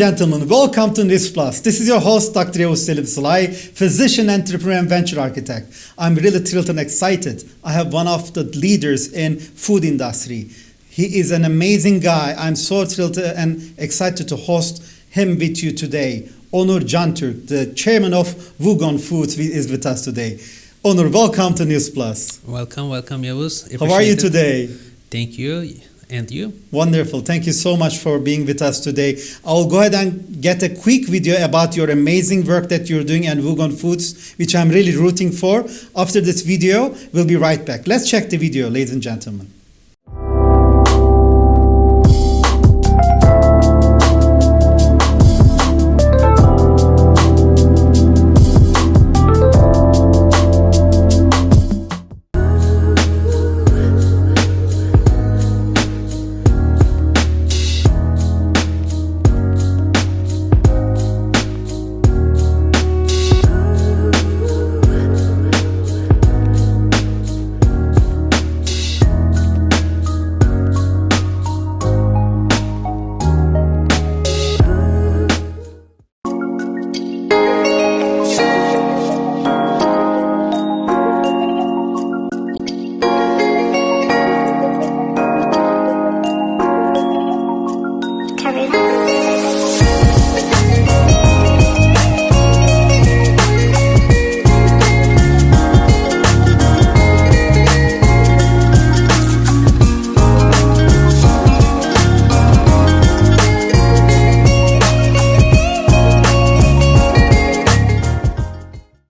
gentlemen, welcome to NIS Plus. This is your host, Dr. Yavuz Selim Sılay, physician, entrepreneur, and venture architect. I'm really thrilled and excited. I have one of the leaders in food industry. He is an amazing guy. I'm so thrilled and excited to host him with you today. Onur Cantürk, the chairman of Vugon Foods, is with us today. Onur, welcome to NIS Plus. Welcome, Yavuz. How are you today? Thank you. And you? Wonderful. Thank you so much for being with us today. I'll go ahead and get a quick video about your amazing work that you're doing at Vugon Foods, which I'm really rooting for. After this video, we'll be right back. Let's check the video, ladies and gentlemen.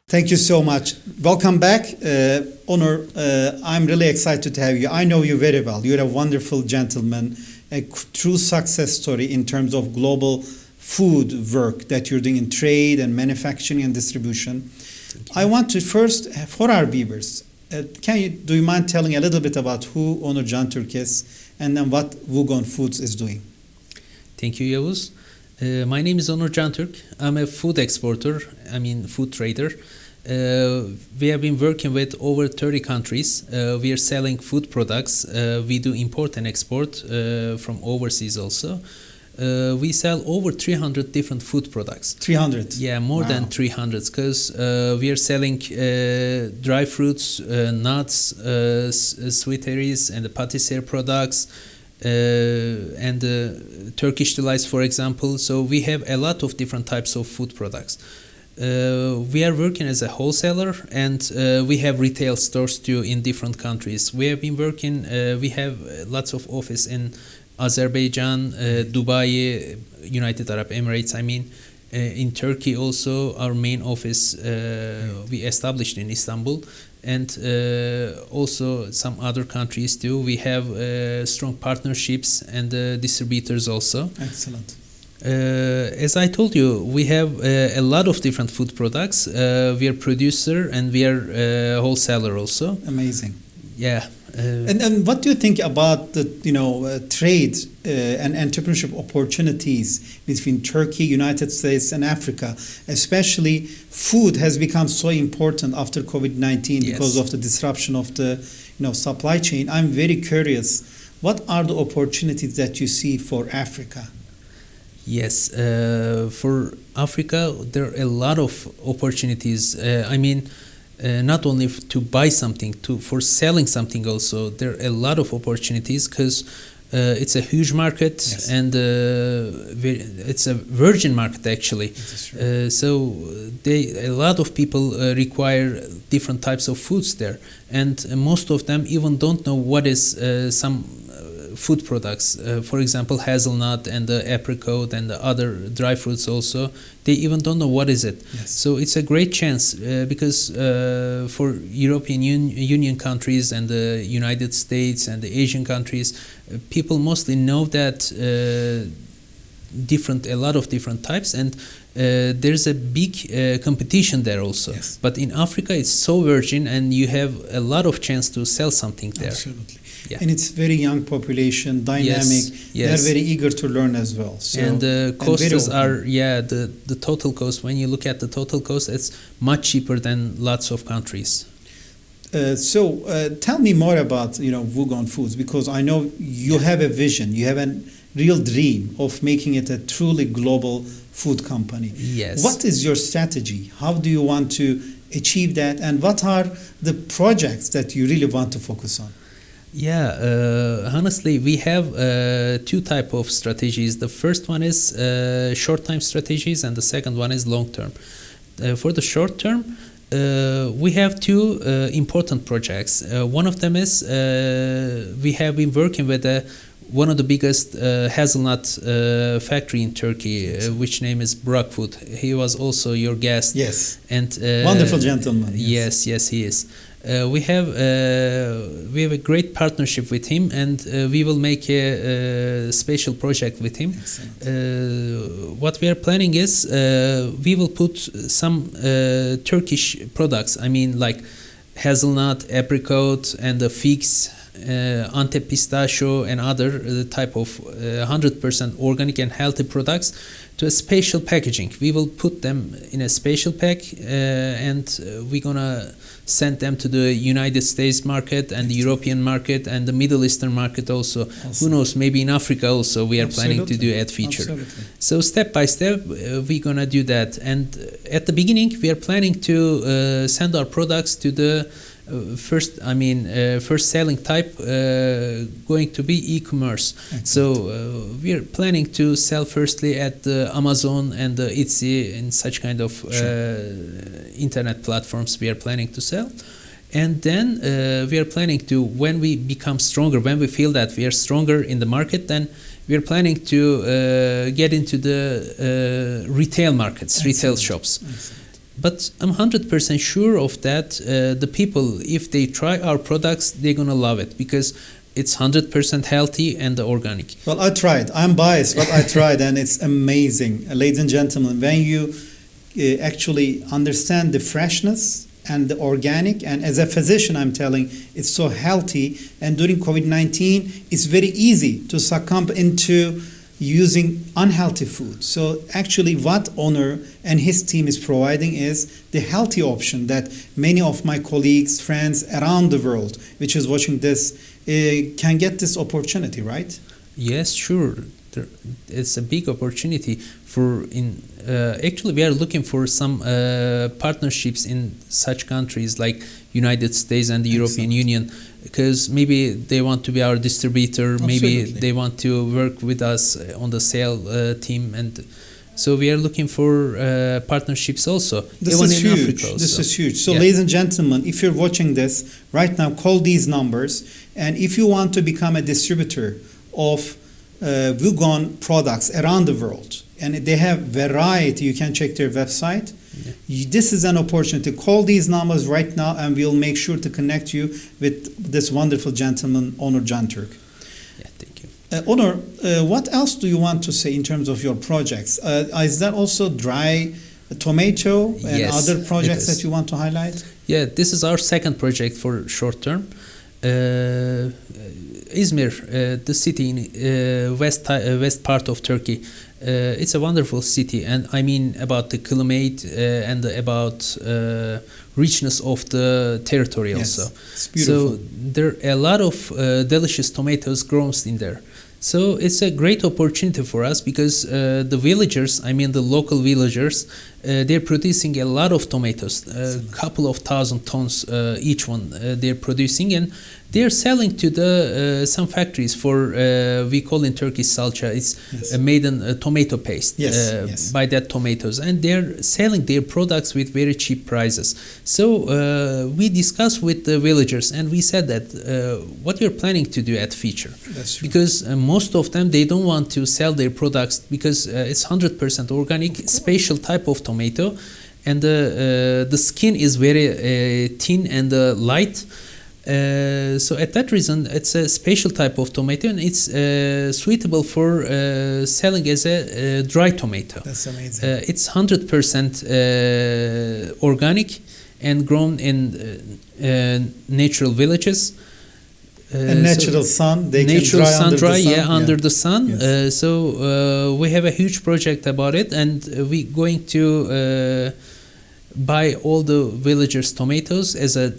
Thank you so much. Welcome back. Onur, I'm really excited to have you. I know you very well. You're a wonderful gentleman, a true success story in terms of global food work that you're doing in trade and manufacturing and distribution. I want to first, for our viewers, do you mind telling a little bit about who Onur Cantürk is and then what Vugon Foods is doing? Thank you, Yavuz. My name is Onur Cantürk. I'm a food exporter, food trader. We have been working with over 30 countries. We are selling food products. We do import and export from overseas also. We sell over 300 different food products. 300? Yeah, more than 300 because we are selling dry fruits, nuts, sweeteries and patisserie products. And Turkish delights, for example. So we have a lot of different types of food products. We are working as a wholesaler, and we have retail stores too in different countries. We have been working, we have lots of office in Azerbaijan, Dubai, United Arab Emirates, in Turkey also. Our main office we established in Istanbul, and also some other countries too. We have strong partnerships and distributors also. Excellent. As I told you, we have a lot of different food products. We are producer and we are wholesaler also. Amazing. Yeah. And what do you think about the trade and entrepreneurship opportunities between Turkey, United States, and Africa? Especially food has become so important after COVID-19 because of the disruption of the supply chain. I'm very curious. What are the opportunities that you see for Africa? Yes, for Africa, there are a lot of opportunities. Not only to buy something, for selling something also. There are a lot of opportunities because it's a huge market, and it's a virgin market actually. So a lot of people require different types of foods there, and most of them even don't know what is some food products. For example, hazelnut and the apricot and the other dry fruits also. They even don't know what is it. So it's a great chance because for European Union countries and the United States and the Asian countries, people mostly know that a lot of different types, and there's a big competition there also. But in Africa, it's so virgin, and you have a lot of chance to sell something there. Absolutely. And it's very young population, dynamic. They're very eager to learn as well. So, and the costs are, the total cost, when you look at the total cost, it's much cheaper than lots of countries. So tell me more about Vugon Foods, because I know you have a vision, you have real dream of making it a truly global food company. Yes. What is your strategy? How do you want to achieve that? And what are the projects that you really want to focus on? Yeah, honestly, we have two type of strategies. The first one is short-term strategies, and the second one is long-term. For the short term, we have two important projects. One of them is we have been working with one of the biggest hazelnut factory in Turkey, which name is Burak Food. He was also your guest. Yes. And wonderful gentleman. Yes, yes, he is. We have a great partnership with him, and we will make a special project with him. What we are planning is we will put some Turkish products. I mean, like hazelnut, apricot, and the figs, Antep pistachio, and other type of 100% organic and healthy products to a special packaging. We will put them in a special pack, and we're gonna send them to the United States market and the European market and the Middle Eastern market also. Who knows, maybe in Africa also we are planning to do ad feature. So step by step we're gonna do that. And at the beginning we are planning to send our products to the first selling type going to be e-commerce. So we are planning to sell firstly at the Amazon and the Etsy and such kind of internet platforms we are planning to sell. And then we are planning to, when we become stronger, when we feel that we are stronger in the market, then we are planning to get into the retail markets, retail shops. But I'm 100% sure of that. The people, if they try our products, they're gonna love it because it's 100% healthy and organic. Well, I tried. I'm biased, but I tried, and it's amazing, ladies and gentlemen. When you actually understand the freshness and the organic, and as a physician, I'm telling, it's so healthy. And during COVID-19, it's very easy to succumb into using unhealthy food. So actually what Onur and his team is providing is the healthy option that many of my colleagues, friends around the world, which is watching this, can get this opportunity, right? Yes, sure. It's a big opportunity for actually we are looking for some partnerships in such countries like United States and the European Union, because maybe they want to be our distributor, maybe they want to work with us on the sale team, and so we are looking for partnerships also. This is huge. This is huge. So ladies and gentlemen, if you're watching this right now, call these numbers, and if you want to become a distributor of vegan products around the world, and they have variety, you can check their website. This is an opportunity. Call these numbers right now, and we'll make sure to connect you with this wonderful gentleman, Onur Cantürk. Yeah, thank you. Onur, what else do you want to say in terms of your projects? Is that also dry tomato and other projects that you want to highlight? Yeah, this is our second project for short term. Izmir, the city in west part of Turkey. It's a wonderful city, and I mean about the climate and about richness of the territory also. It's beautiful. So there are a lot of delicious tomatoes grown in there. So it's a great opportunity for us because the villagers, I mean the local villagers, they're producing a lot of tomatoes, a couple of thousand tons each one they're producing, and they're selling to the some factories for we call in Turkey salça. It's made in tomato paste by that tomatoes, and they're selling their products with very cheap prices. So we discussed with the villagers, and we said that what you're planning to do at Feature, because most of them they don't want to sell their products because it's 100% organic, special type of tomato, and the skin is very thin and light. So at that reason, it's a special type of tomato, and it's suitable for selling as a dry tomato. That's amazing. It's 100% organic and grown in natural villages. And natural sun, they natural can dry under the sun. Yes. So we have a huge project about it, and we're going to buy all the villagers' tomatoes as a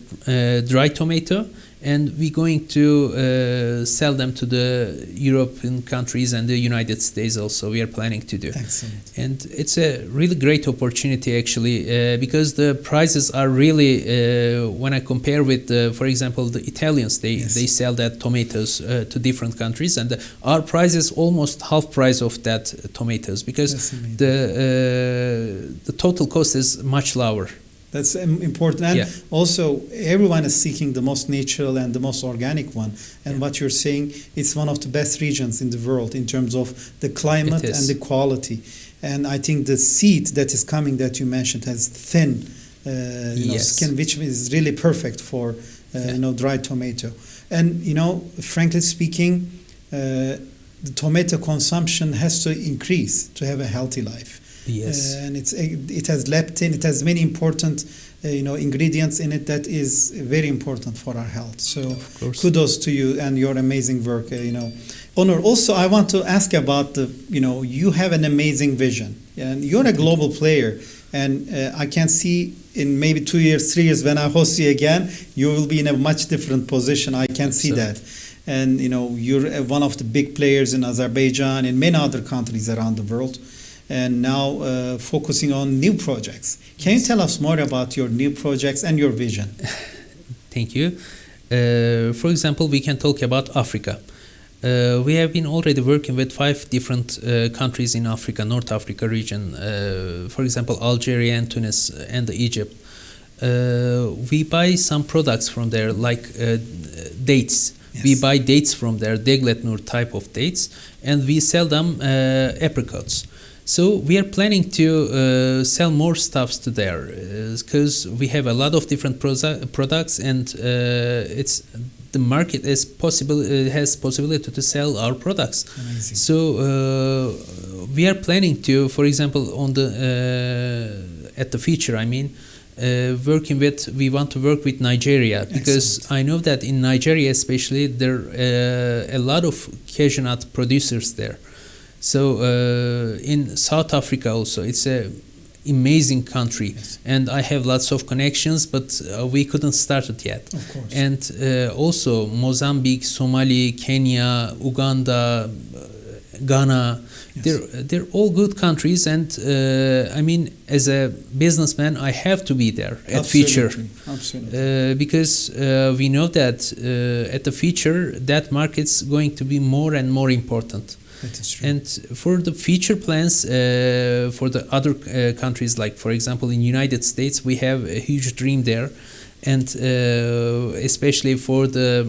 dry tomato, and we're going to sell them to the European countries and the United States also. We are planning to do. Excellent. And it's a really great opportunity actually, because the prices are really, when I compare with, for example, the Italians, they sell that tomatoes to different countries, and our price is almost half price of that tomatoes, because the total cost is much lower. That's important. And also, everyone is seeking the most natural and the most organic one. And what you're saying, it's one of the best regions in the world in terms of the climate and the quality. And I think the seed that is coming that you mentioned has thin skin, which is really perfect for dried tomato. And frankly speaking, the tomato consumption has to increase to have a healthy life. Yes, and it has leptin. It has many important ingredients in it that is very important for our health. So kudos to you and your amazing work. Onur, also I want to ask about you have an amazing vision, and you're a global player, and I can see in maybe 2 years, 3 years when I host you again, you will be in a much different position. I can see that. And you're one of the big players in Azerbaijan and many other countries around the world, and now focusing on new projects. Can you tell us more about your new projects and your vision? Thank you. For example, we can talk about Africa. We have been already working with 5 different countries in Africa, North Africa region. For example, Algeria and Tunis and Egypt. We buy some products from there, like dates. Yes. We buy dates from there, Degletnur type of dates, and we sell them apricots. So we are planning to sell more stuffs to there, because we have a lot of different products, and the market has possibility to sell our products. Amazing. So we are planning to, for example, on the at the future, we want to work with Nigeria, because excellent. I know that in Nigeria especially there are a lot of cashew nut producers there. So in South Africa also, it's a amazing country, yes. And I have lots of connections, but we couldn't start it yet. Of course. And also Mozambique, Somali, Kenya, Uganda, Ghana. Yes. They're all good countries, and as a businessman, I have to be there at future. Absolutely. Because we know that at the future, that market's going to be more and more important. That is true. And for the future plans for the other countries, like for example in United States, we have a huge dream there, and especially for the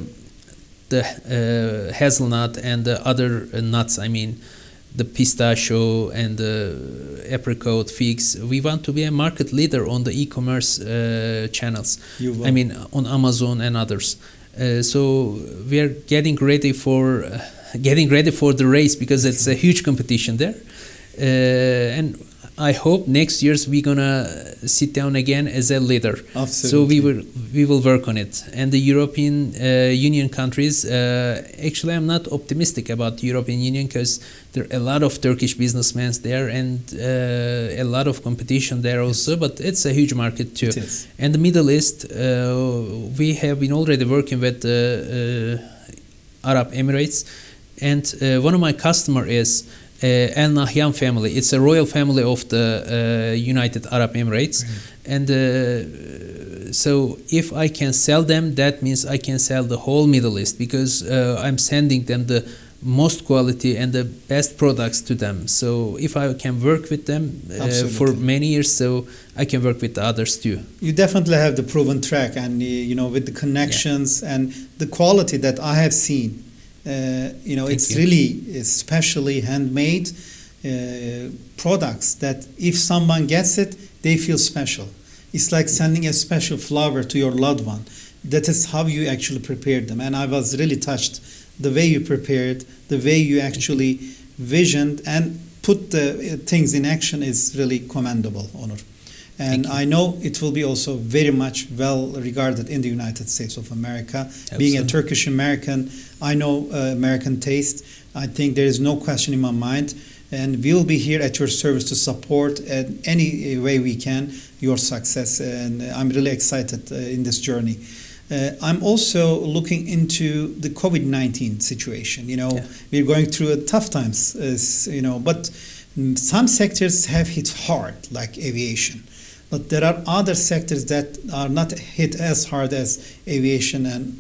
hazelnut and the other nuts, the pistachio and the apricot, figs. We want to be a market leader on the e-commerce channels. On Amazon and others. So we are getting ready for the race, because it's a huge competition there. And I hope next year's we're gonna sit down again as a leader. Absolutely. So we will work on it. And the European Union countries, actually I'm not optimistic about the European Union, because there are a lot of Turkish businessmen there, and a lot of competition there also, but it's a huge market too. It is. And the Middle East, we have been already working with the Arab Emirates, and one of my customers is Al Nahyan family. It's a royal family of the United Arab Emirates. Right. And so if I can sell them, that means I can sell the whole Middle East, because I'm sending them the most quality and the best products to them. So if I can work with them for many years, so I can work with the others too. You definitely have the proven track, and with the connections and the quality that I have seen. It's really especially handmade products that if someone gets it, they feel special. It's like sending a special flower to your loved one. That is how you actually prepared them. And I was really touched the way you prepared, the way you actually visioned and put the things in action is really commendable, Onur. And I know it will be also very much well regarded in the United States of America. Being a Turkish American, I know American taste. I think there is no question in my mind. And we will be here at your service to support in any way we can your success. And I'm really excited in this journey. I'm also looking into the COVID-19 situation. We're going through tough times, but some sectors have hit hard, like aviation. But there are other sectors that are not hit as hard as aviation, and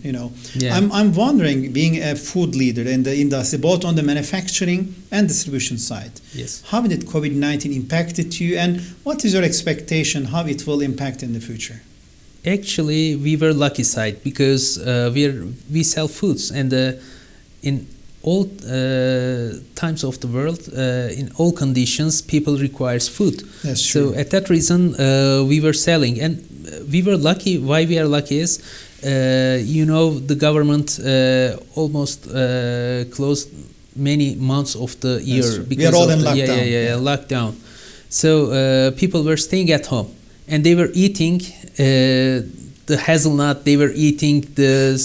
I'm wondering, being a food leader in the industry, both on the manufacturing and distribution side, yes, how did COVID-19 impacted you, and what is your expectation how it will impact in the future? Actually, we were lucky side because we sell foods, and in all times of the world, in all conditions, people requires food. That's true. So at that reason, we were selling, and we were lucky. Why we are lucky is, the government almost closed many months of the year because we are all in lockdown. Lockdown. So people were staying at home, and they were eating the hazelnut. They were eating the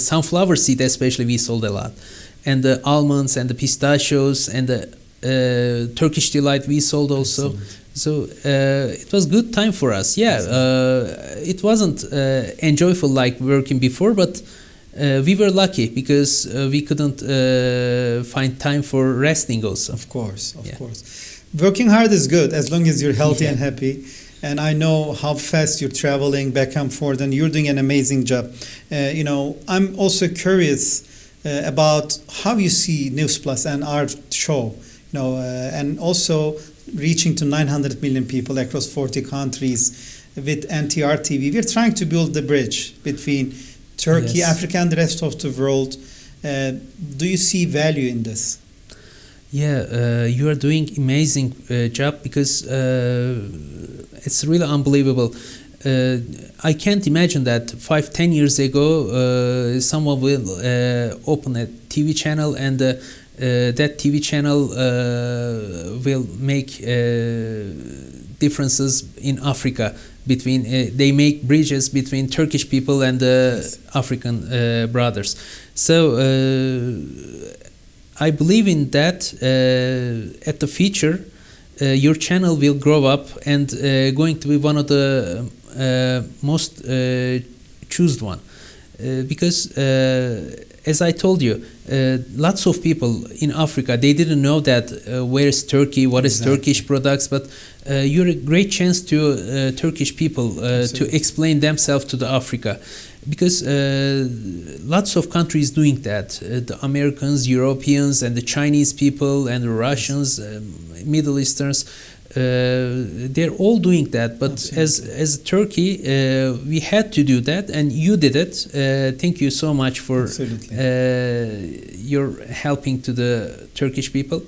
sunflower seed, especially we sold a lot. And the almonds and the pistachios and the Turkish delight we sold also. Excellent. So it was good time for us. It wasn't enjoyable like working before, but we were lucky because we couldn't find time for resting also. Of course. Working hard is good as long as you're healthy and happy. And I know how fast you're traveling back and forth, and you're doing an amazing job. I'm also curious about how you see News Plus and our show, and also reaching to 900 million people across 40 countries with NTR TV. We're trying to build the bridge between Turkey, yes, Africa, and the rest of the world. Do you see value in this? You are doing amazing job because it's really unbelievable. I can't imagine that 5-10 years ago someone will open a TV channel, and that TV channel will make differences in Africa between they make bridges between Turkish people and African brothers. So I believe in that. At the future, your channel will grow up and going to be one of the most chosen one, because as I told you, lots of people in Africa, they didn't know that where is Turkey, what is Turkish products, but you're a great chance to Turkish people to explain themselves to the Africa, because lots of countries doing that, the Americans, Europeans, and the Chinese people, and the Russians, Middle Easterns, they're all doing that, but as Turkey, we had to do that, and you did it. Thank you so much for your helping to the Turkish people.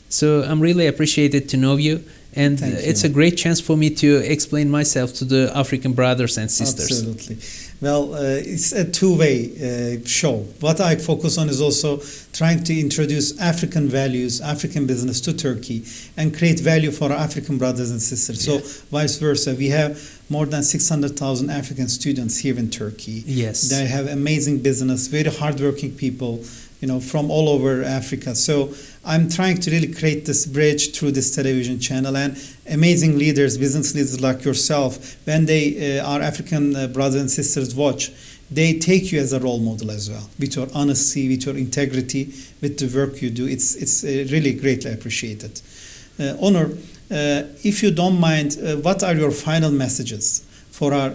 So I'm really appreciated to know you, and it's a great chance for me to explain myself to the African brothers and sisters. Absolutely. Well, it's a two-way show. What I focus on is also trying to introduce African values, African business to Turkey, and create value for our African brothers and sisters. So vice versa. We have more than 600,000 African students here in Turkey. Yes. They have amazing business, very hardworking people, from all over Africa. So I'm trying to really create this bridge through this television channel, and amazing leaders, business leaders like yourself, when they our African brothers and sisters watch, they take you as a role model as well, with your honesty, with your integrity, with the work you do. It's really greatly appreciated. Onur, if you don't mind, what are your final messages for our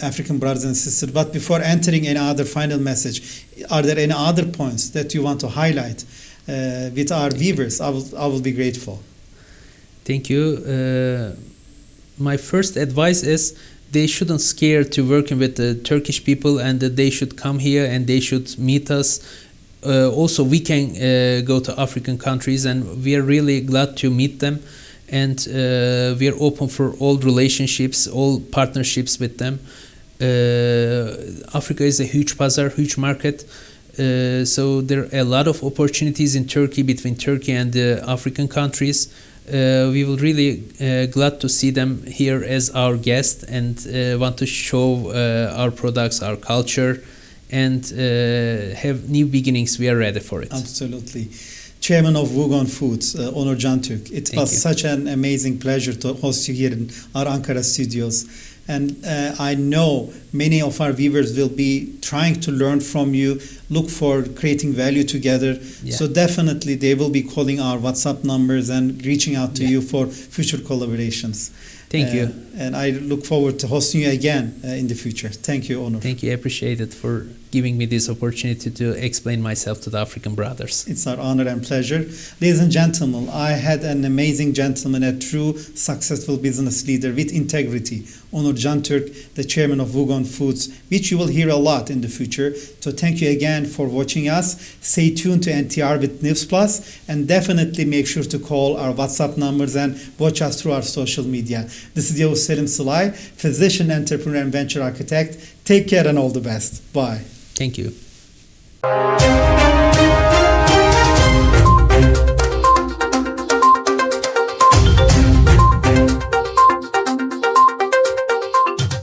African brothers and sisters? But before entering any other final message, are there any other points that you want to highlight with our viewers? I will be grateful. Thank you. My first advice is they shouldn't scare to working with the Turkish people, and that they should come here and they should meet us. Also, we can go to African countries, and we are really glad to meet them. And we are open for all relationships, all partnerships with them. Africa is a huge bazaar, huge market. So there are a lot of opportunities in Turkey, between Turkey and the African countries. We will really glad to see them here as our guest, and want to show our products, our culture, and have new beginnings. We are ready for it. Absolutely. Chairman of Wugon Foods, Onur Cantürk. It was such an amazing pleasure to host you here in our Ankara studios. And I know many of our viewers will be trying to learn from you, look for creating value together. Yeah. So definitely they will be calling our WhatsApp numbers and reaching out to you for future collaborations. Thank you. And I look forward to hosting you again in the future. Thank you, Onur. Thank you. I appreciate it for giving me this opportunity to explain myself to the African brothers. It's our honor and pleasure. Ladies and gentlemen, I had an amazing gentleman, a true successful business leader with integrity, Onur Cantürk, the chairman of Vugon Foods, which you will hear a lot in the future. So thank you again for watching us. Stay tuned to NTR with News Plus, and definitely make sure to call our WhatsApp numbers and watch us through our social media. This is Yavuz Selim Sılay, physician, entrepreneur, and venture architect. Take care and all the best. Bye. Thank you.